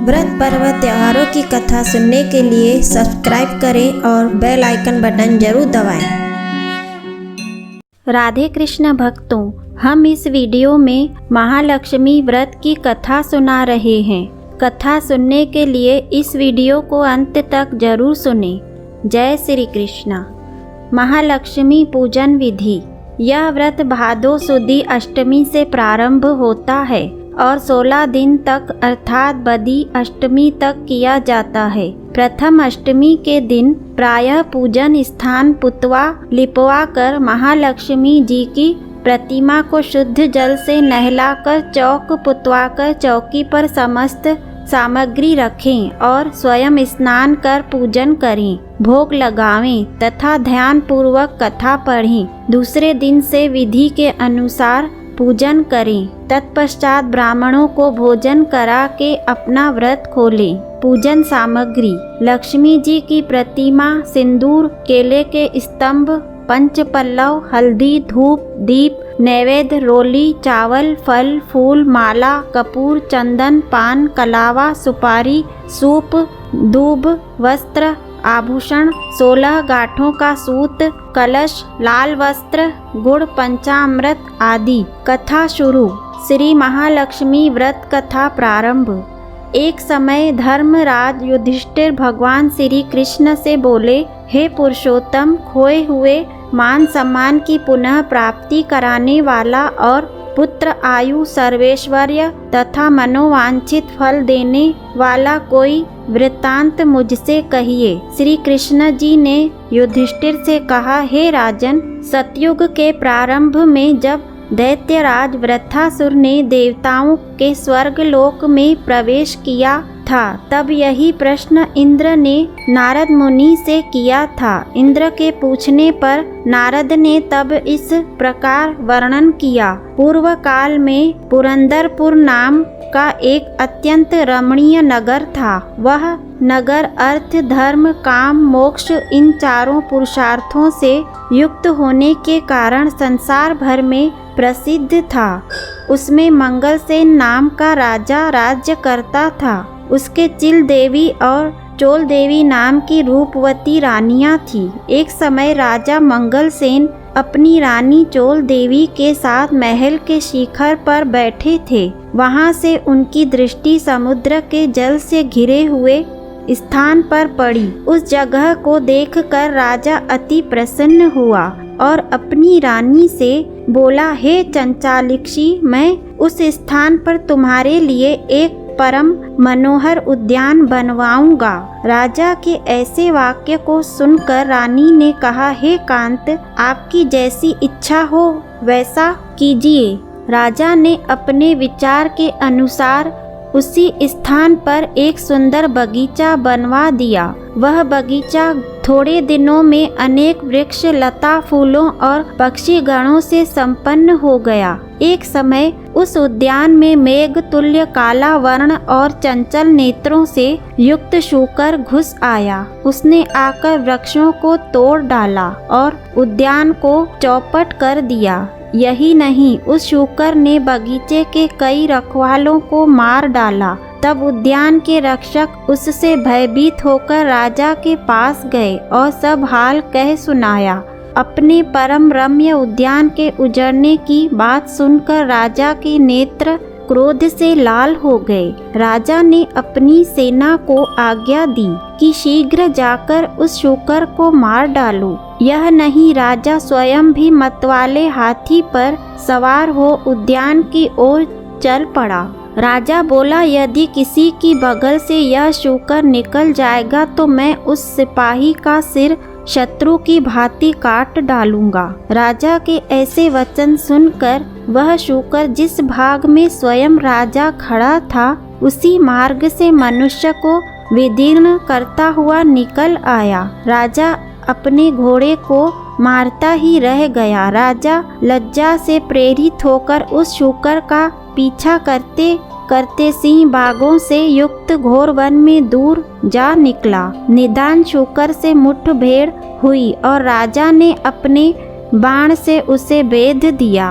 व्रत पर्व त्योहारों की कथा सुनने के लिए सब्सक्राइब करें और बेल आइकन बटन जरूर दबाएं। राधे कृष्ण भक्तों, हम इस वीडियो में महालक्ष्मी व्रत की कथा सुना रहे हैं। कथा सुनने के लिए इस वीडियो को अंत तक जरूर सुनें। जय श्री कृष्ण। महालक्ष्मी पूजन विधि। यह व्रत भादो सुदी अष्टमी से प्रारंभ होता है और 16 दिन तक अर्थात बदी अष्टमी तक किया जाता है। प्रथम अष्टमी के दिन प्रायः पूजन स्थान पुतवा लिपवा कर महालक्ष्मी जी की प्रतिमा को शुद्ध जल से नहलाकर चौक पुतवाकर चौकी पर समस्त सामग्री रखें और स्वयं स्नान कर पूजन करें, भोग लगावें तथा ध्यान पूर्वक कथा पढ़ें। दूसरे दिन से विधि के अनुसार पूजन करें। तत्पश्चात ब्राह्मणों को भोजन करा के अपना व्रत खोलें। पूजन सामग्री: लक्ष्मी जी की प्रतिमा, सिंदूर, केले के स्तंभ, पंचपल्लव, हल्दी, धूप, दीप, नैवेद्य, रोली, चावल, फल, फूल, माला, कपूर, चंदन, पान, कलावा, सुपारी, सूप, दूब, वस्त्र, आभूषण, 16 गांठों का सूत, कलश, लाल वस्त्र, गुड़, पंचामृत आदि। कथा शुरू। श्री महालक्ष्मी व्रत कथा प्रारंभ। एक समय धर्मराज युधिष्ठिर भगवान श्री कृष्ण से बोले, हे पुरुषोत्तम, खोए हुए मान सम्मान की पुनः प्राप्ति कराने वाला और पुत्र, आयु, सर्वैश्वर्य तथा मनोवांछित फल देने वाला कोई वृत्तांत मुझसे कहिए। श्री कृष्ण जी ने युधिष्ठिर से कहा, हे राजन, सतयुग के प्रारंभ में जब दैत्यराज वृत्रासुर ने देवताओं के स्वर्गलोक में प्रवेश किया था, तब यही प्रश्न इंद्र ने नारद मुनि से किया था। इंद्र के पूछने पर नारद ने तब इस प्रकार वर्णन किया। पूर्व काल में पुरंदरपुर नाम का एक अत्यंत रमणीय नगर था। वह नगर अर्थ, धर्म, काम, मोक्ष इन चारों पुरुषार्थों से युक्त होने के कारण संसार भर में प्रसिद्ध था। उसमें मंगलसेन नाम का राजा राज्य करता था। उसके चिल देवी और चोल देवी नाम की रूपवती रानियां थीं। एक समय राजा मंगलसेन अपनी रानी चोल देवी के साथ महल के शिखर पर बैठे थे। वहां से उनकी दृष्टि समुद्र के जल से घिरे हुए स्थान पर पड़ी। उस जगह को देखकर राजा अति प्रसन्न हुआ और अपनी रानी से बोला, हे चंचालिक्षी, मैं उस स्थान पर तुम्हारे लिए एक परम मनोहर उद्यान बनवाऊंगा। राजा के ऐसे वाक्य को सुनकर रानी ने कहा, हे कांत, आपकी जैसी इच्छा हो वैसा कीजिए। राजा ने अपने विचार के अनुसार उसी स्थान पर एक सुंदर बगीचा बनवा दिया। वह बगीचा थोड़े दिनों में अनेक वृक्ष, लता, फूलों और पक्षी गणों से संपन्न हो गया। एक समय उस उद्यान में मेघ तुल्य काला वर्ण और चंचल नेत्रों से युक्त शूकर घुस आया। उसने आकर वृक्षों को तोड़ डाला और उद्यान को चौपट कर दिया। यही नहीं, उस शूकर ने बगीचे के कई रखवालों को मार डाला। तब उद्यान के रक्षक उससे भयभीत होकर राजा के पास गए और सब हाल कह सुनाया। अपने परम रम्य उद्यान के उजड़ने की बात सुनकर राजा के नेत्र क्रोध से लाल हो गए। राजा ने अपनी सेना को आज्ञा दी कि शीघ्र जाकर उस शूकर को मार डालो। यह नहीं, राजा स्वयं भी मतवाले हाथी पर सवार हो उद्यान की ओर चल पड़ा। राजा बोला, यदि किसी की बगल से यह शूकर निकल जाएगा तो मैं उस सिपाही का सिर शत्रु की भांति काट डालूंगा। राजा के ऐसे वचन सुनकर वह शूकर जिस भाग में स्वयं राजा खड़ा था, उसी मार्ग से मनुष्य को विदीर्ण करता हुआ निकल आया। राजा अपने घोड़े को मारता ही रह गया। राजा लज्जा से प्रेरित होकर उस शूकर का पीछा करते करते सिंह बाघों से युक्त घोर वन में दूर जा निकला। निदान शूकर से मुठभेड़ हुई और राजा ने अपने बाण से उसे बेध दिया।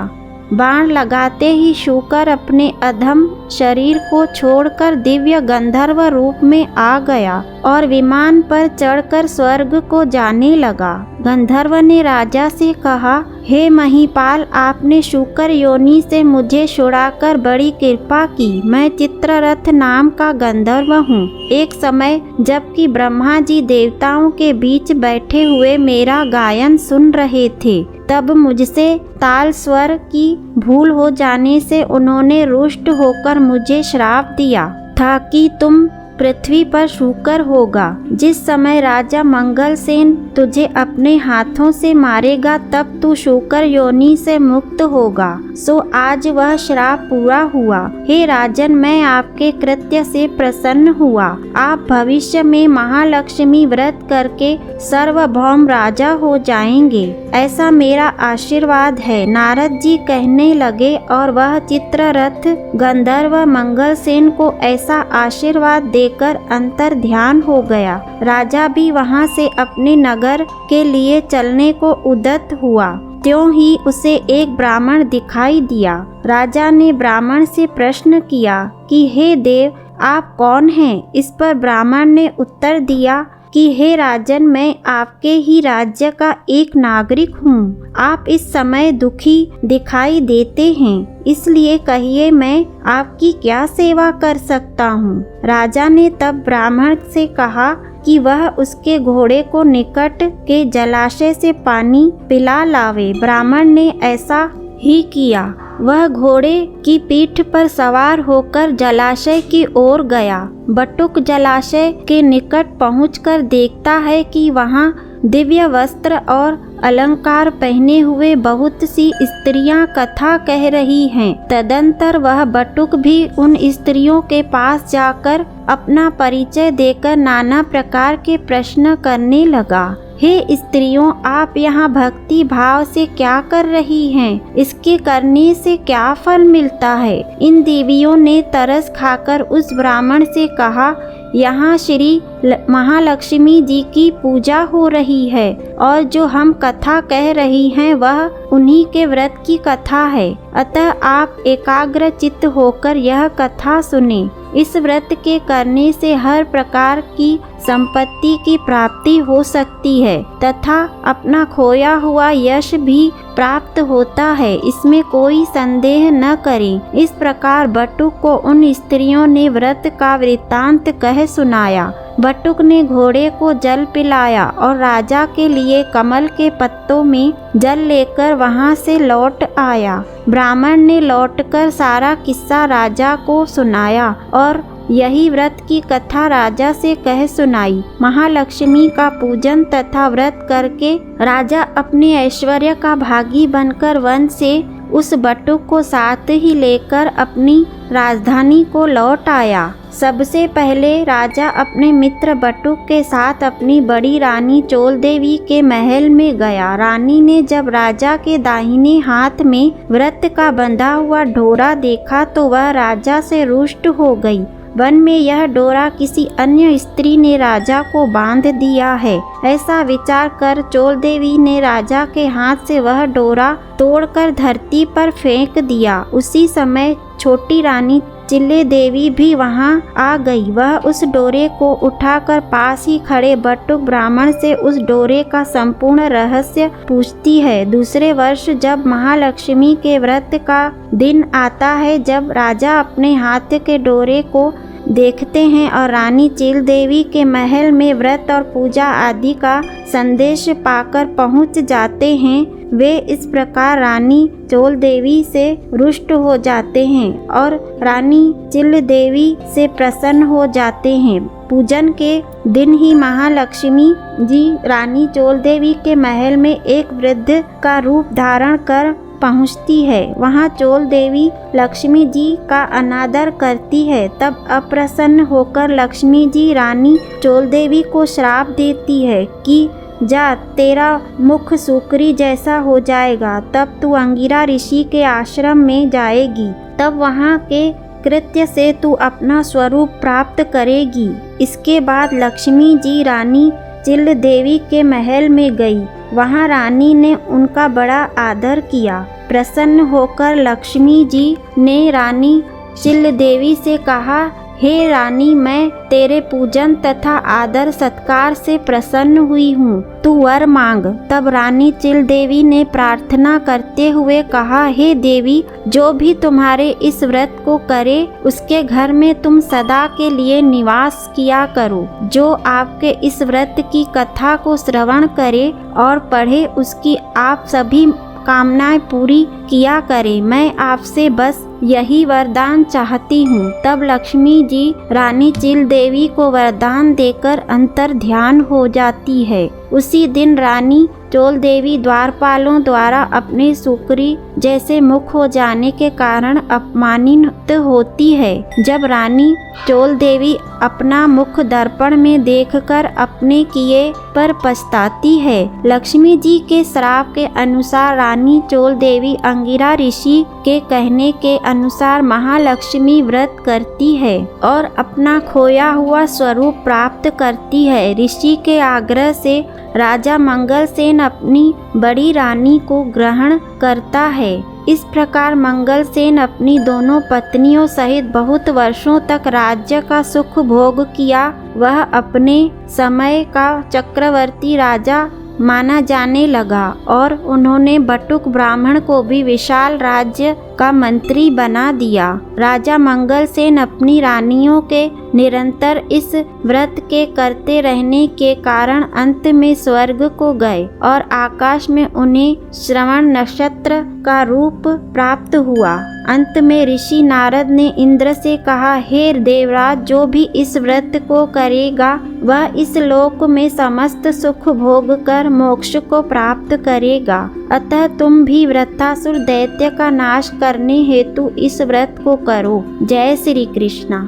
बाण लगाते ही शूकर अपने अधम शरीर को छोड़कर दिव्य गंधर्व रूप में आ गया और विमान पर चढ़कर स्वर्ग को जाने लगा। गंधर्व ने राजा से कहा, हे महिपाल, आपने शूकर योनि से मुझे छुड़ाकर बड़ी कृपा की। मैं चित्ररथ नाम का गंधर्व हूँ। एक समय जबकि ब्रह्मा जी देवताओं के बीच बैठे हुए मेरा गायन सुन रहे थे, तब मुझसे ताल स्वर की भूल हो जाने से उन्होंने रुष्ट होकर मुझे श्राप दिया था कि तुम पृथ्वी पर शूकर होगा। जिस समय राजा मंगलसेन तुझे अपने हाथों से मारेगा तब तू शूकर योनि से मुक्त होगा। सो आज वह श्राप पूरा हुआ। हे राजन, मैं आपके कृत्य से प्रसन्न हुआ। आप भविष्य में महालक्ष्मी व्रत करके सार्वभौम राजा हो जाएंगे, ऐसा मेरा आशीर्वाद है। नारद जी कहने लगे और वह चित्ररथ गंधर्व मंगलसेन को ऐसा आशीर्वाद देकर अंतर ध्यान हो गया। राजा भी वहां से अपने नगर के लिए चलने को उद्यत हुआ। त्यों ही उसे एक ब्राह्मण दिखाई दिया। राजा ने ब्राह्मण से प्रश्न किया कि हे देव, आप कौन हैं? इस पर ब्राह्मण ने उत्तर दिया कि हे राजन, मैं आपके ही राज्य का एक नागरिक हूँ। आप इस समय दुखी दिखाई देते हैं, इसलिए कहिए मैं आपकी क्या सेवा कर सकता हूँ। राजा ने तब ब्राह्मण से कहा कि वह उसके घोड़े को निकट के जलाशय से पानी पिला लावे। ब्राह्मण ने ऐसा ही किया। वह घोड़े की पीठ पर सवार होकर जलाशय की ओर गया। बटुक जलाशय के निकट पहुंचकर देखता है कि वहां दिव्य वस्त्र और अलंकार पहने हुए बहुत सी स्त्रियां कथा कह रही हैं। तदंतर वह बटुक भी उन स्त्रियों के पास जाकर अपना परिचय देकर नाना प्रकार के प्रश्न करने लगा। हे स्त्रियों, आप यहाँ भक्ति भाव से क्या कर रही हैं? इसके करने से क्या फल मिलता है? इन देवियों ने तरस खाकर उस ब्राह्मण से कहा, यहाँ श्री महालक्ष्मी जी की पूजा हो रही है और जो हम कथा कह रही हैं वह उन्हीं के व्रत की कथा है। अतः आप एकाग्र चित्त होकर यह कथा सुने। इस व्रत के करने से हर प्रकार की संपत्ति की प्राप्ति हो सकती है तथा अपना खोया हुआ यश भी प्राप्त होता है, इसमें कोई संदेह न करें। इस प्रकार बटुक को उन स्त्रियों ने व्रत का वृत्तांत कह सुनाया। बटुक ने घोड़े को जल पिलाया और राजा के लिए कमल के पत्तों में जल लेकर वहां से लौट आया। ब्राह्मण ने लौटकर सारा किस्सा राजा को सुनाया और यही व्रत की कथा राजा से कह सुनाई। महालक्ष्मी का पूजन तथा व्रत करके राजा अपने ऐश्वर्य का भागी बनकर वन से उस बटुक को साथ ही लेकर अपनी राजधानी को लौट आया। सबसे पहले राजा अपने मित्र बटुक के साथ अपनी बड़ी रानी चोल देवी के महल में गया। रानी ने जब राजा के दाहिने हाथ में व्रत का बंधा हुआ डोरा देखा तो वह राजा से रुष्ट हो गई। वन में यह डोरा किसी अन्य स्त्री ने राजा को बांध दिया है, ऐसा विचार कर चोल देवी ने राजा के हाथ से वह डोरा तोड़कर धरती पर फेंक दिया। उसी समय छोटी रानी चिल्ले देवी भी वहां आ गई। वह उस डोरे को उठाकर पास ही खड़े बटुक ब्राह्मण से उस डोरे का संपूर्ण रहस्य पूछती है। दूसरे वर्ष जब महालक्ष्मी के व्रत का दिन आता है, जब राजा अपने हाथ के डोरे को देखते हैं और रानी चील देवी के महल में व्रत और पूजा आदि का संदेश पाकर पहुंच जाते हैं, वे इस प्रकार रानी चोल देवी से रुष्ट हो जाते हैं और रानी चिल देवी से प्रसन्न हो जाते हैं। पूजन के दिन ही महालक्ष्मी जी रानी चोल देवी के महल में एक वृद्ध का रूप धारण कर पहुंचती है। वहां चोल देवी लक्ष्मी जी का अनादर करती है। तब अप्रसन्न होकर लक्ष्मी जी रानी चोल देवी को श्राप देती है कि जा, तेरा मुख सुकरी जैसा हो जाएगा, तब तू अंगिरा ऋषि के आश्रम में जाएगी, तब वहाँ के कृत्य से तू अपना स्वरूप प्राप्त करेगी। इसके बाद लक्ष्मी जी रानी चिल देवी के महल में गई। वहाँ रानी ने उनका बड़ा आदर किया। प्रसन्न होकर लक्ष्मी जी ने रानी चिल देवी से कहा, हे रानी, मैं तेरे पूजन तथा आदर सत्कार से प्रसन्न हुई हूँ, तू वर मांग। तब रानी चिल देवी ने प्रार्थना करते हुए कहा, हे देवी, जो भी तुम्हारे इस व्रत को करे उसके घर में तुम सदा के लिए निवास किया करो। जो आपके इस व्रत की कथा को श्रवण करे और पढ़े उसकी आप सभी कामनाएं पूरी किया करे। मैं आपसे बस यही वरदान चाहती हूँ। तब लक्ष्मी जी रानी चिल देवी को वरदान देकर अंतर ध्यान हो जाती है। उसी दिन रानी चोल देवी द्वारपालों द्वारा अपने सुकरी जैसे मुख हो जाने के कारण अपमानित होती है। जब रानी चोल देवी अपना मुख दर्पण में देखकर अपने किए पर पछताती है। लक्ष्मी जी के श्राप के अनुसार रानी चोल देवी अंगिरा ऋषि के कहने के अनुसार महालक्ष्मी व्रत करती है और अपना खोया हुआ स्वरूप प्राप्त करती है। ऋषि के आग्रह से राजा मंगलसेन अपनी बड़ी रानी को ग्रहण करता है। इस प्रकार मंगलसेन अपनी दोनों पत्नियों सहित बहुत वर्षों तक राज्य का सुख भोग किया। वह अपने समय का चक्रवर्ती राजा माना जाने लगा और उन्होंने बटुक ब्राह्मण को भी विशाल राज्य का मंत्री बना दिया। राजा मंगलसेन अपनी रानियों के निरंतर इस व्रत के करते रहने के कारण अंत में स्वर्ग को गए और आकाश में उन्हें श्रवण नक्षत्र का रूप प्राप्त हुआ। अंत में ऋषि नारद ने इंद्र से कहा, हे देवराज, जो भी इस व्रत को करेगा वह इस लोक में समस्त सुख भोग कर मोक्ष को प्राप्त करेगा। अतः तुम भी वृत्रासुर दैत्य का नाश करने हेतु इस व्रत को करो। जय श्री कृष्णा।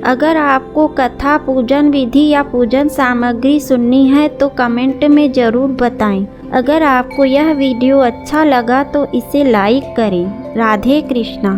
अगर आपको कथा, पूजन विधि या पूजन सामग्री सुननी है तो कमेंट में ज़रूर बताएं। अगर आपको यह वीडियो अच्छा लगा तो इसे लाइक करें। राधे कृष्णा।